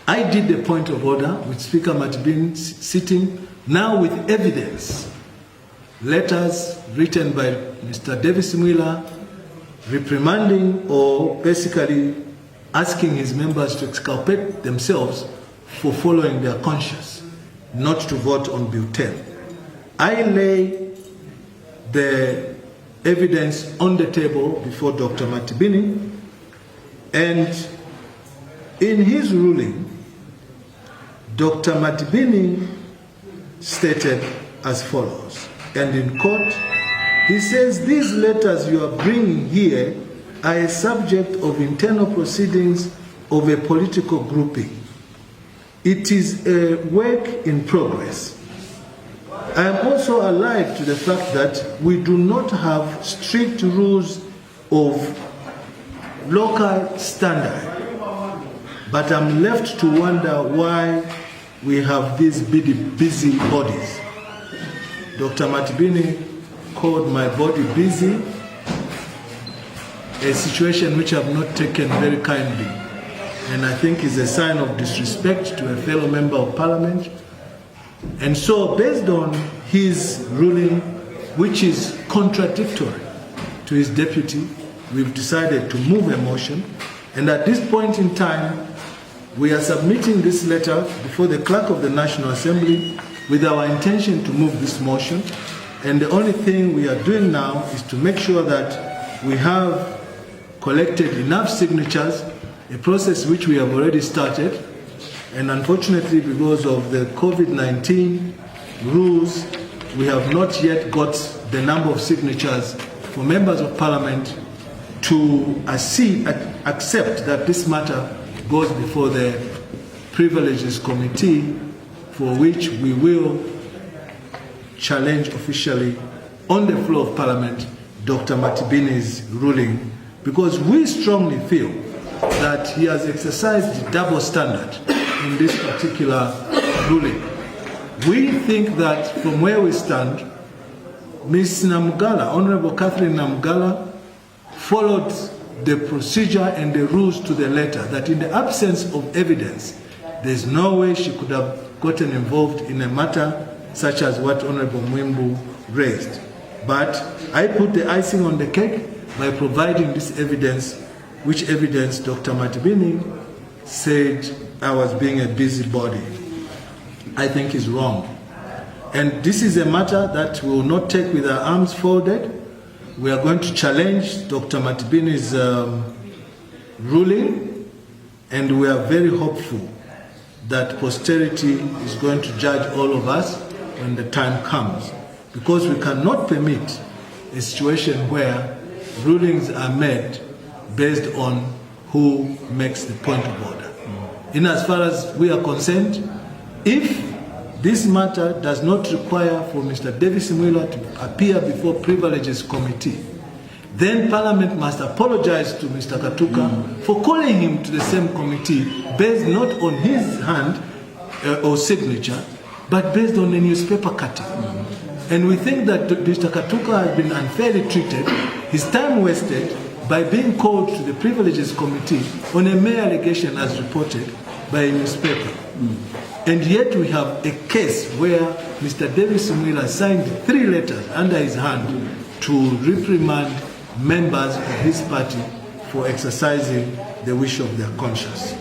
I did the point of order with Speaker Matibini sitting, now with evidence. Letters written by Mr. Davis Mwila reprimanding or basically asking his members to exculpate themselves for following their conscience, not to vote on Bill 10. I lay the evidence on the table before Dr. Matibini, and in his ruling, Dr. Matibini stated as follows, and in court, he says, these letters you are bringing here are a subject of internal proceedings of a political grouping. It is a work in progress. I am also alive to the fact that we do not have strict rules of local standard, but I'm left to wonder why we have these busy bodies. Dr. Matibini called my body busy, a situation which I've not taken very kindly, and I think is a sign of disrespect to a fellow member of Parliament. And so, based on his ruling, which is contradictory to his deputy, we've decided to move a motion, and at this point in time, we are submitting this letter before the Clerk of the National Assembly with our intention to move this motion. And the only thing we are doing now is to make sure that we have collected enough signatures, a process which we have already started. And unfortunately, because of the COVID-19 rules, we have not yet got the number of signatures for members of Parliament to accept that this matter goes before the Privileges Committee, for which we will challenge officially on the floor of Parliament Dr. Matibini's ruling, because we strongly feel that he has exercised the double standard in this particular ruling. We think that from where we stand, Ms. Namugala, Honorable Catherine Namugala, followed the procedure and the rules to the letter, that in the absence of evidence, there's no way she could have gotten involved in a matter such as what Honorable Mwimbu raised. But I put the icing on the cake by providing this evidence, which evidence Dr. Matibini said I was being a busybody. I think is wrong. And this is a matter that we will not take with our arms folded. We are going to challenge Dr. Matibini's ruling, and we are very hopeful that posterity is going to judge all of us when the time comes, because we cannot permit a situation where rulings are made based on who makes the point of order. In as far as we are concerned, if this matter does not require for Mr. Davis Mwila to appear before Privileges Committee, then Parliament must apologize to Mr. Katuka for calling him to the same committee based not on his hand or signature, but based on a newspaper cutting. And we think that Mr. Katuka has been unfairly treated, his time wasted by being called to the Privileges Committee on a mere allegation as reported by a newspaper. And yet we have a case where Mr. Davis Mwila signed 3 letters under his hand to reprimand members of his party for exercising the wish of their conscience.